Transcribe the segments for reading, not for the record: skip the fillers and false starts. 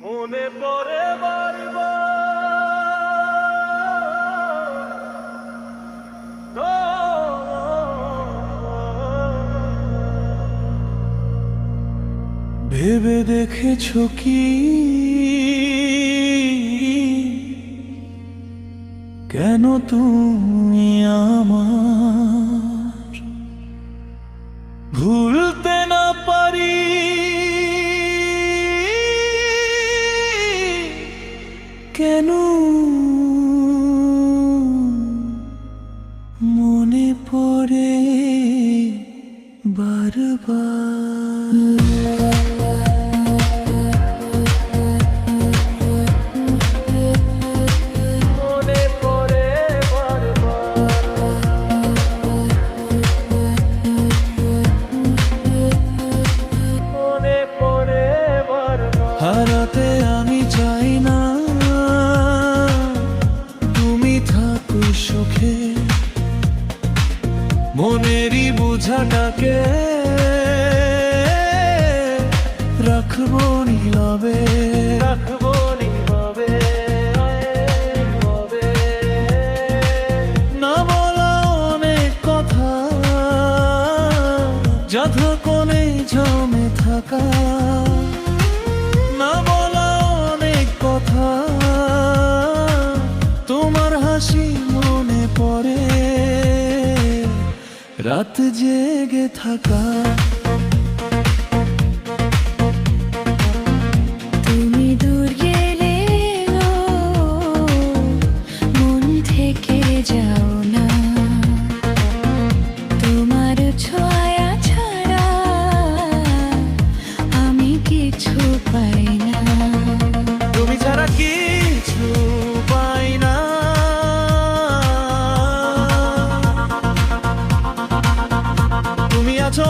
মনে পড়ে বারবার ভেবে দেখেছো কি কেন তুমি আমার ভুলতে না পারি কেন মনে পড়ে বারবার হারাতে আমি চাই না তুমি থাকো সুখে মনেরই বোঝাটাকে রাখবো নীরবে না বলা অনেক কথা যতক্ষণে জমে থাকা না বলা অনেক কথা তোমার হাসি মনে পড়ে রাত জেগে থাকা তুমি দূর গেলে মন থেকে যাও না তোমার ছোঁয়া ছাড়া আমি কিছু পাই না তুমি ছাড়া কিছু পাই না তুমি আছো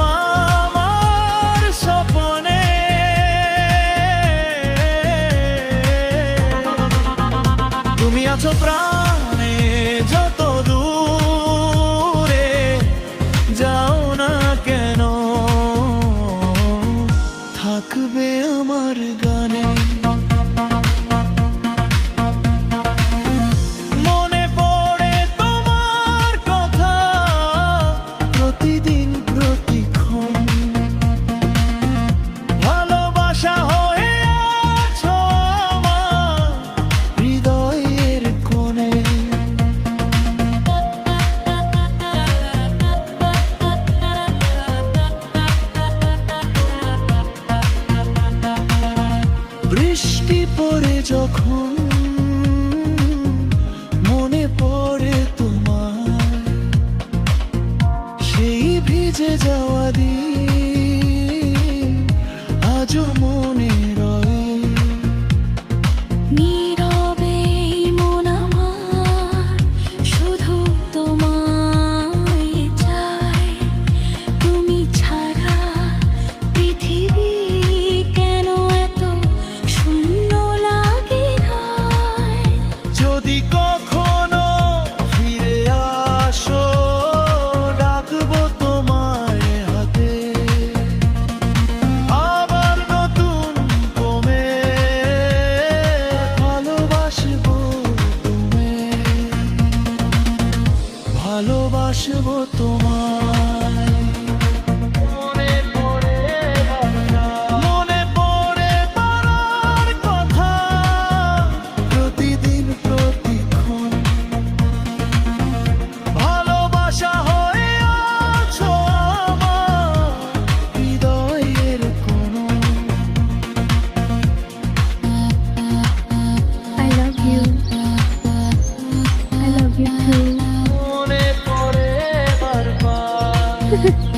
আমার স্বপ্নে তুমি আছো প্রাণে যত দূরে যাও না কেন থাকবে আমার গানে মনে পড়ে তোমার কথা প্রতিদিন প্রতিক্ষণ ভালোবাসা হয়ে আছো আমার হৃদয়ের কোণে বৃষ্টি পড়ে যখন মনে পড়ে তোমার সেই ভিজে যাওয়া দিন আজও মনে রয়ে নীরবে মন আমার শুধু তোমায় চায় তুমি ছাড়া পৃথিবী কেন এত শূন্য লাগে গায় যদি কখনো ফিরে আসো ডাকবো তোমায় হাতে আবার নতুন কমে ভালোবাসবো ভালোবাসবো তোমায় মনে পড়ে পারার কথা প্রতিদিন প্রতিক্ষণ ভালোবাসা হয়ে আছো আমার হৃদয়ের কোণ I love you too মনে পড়ে বারবার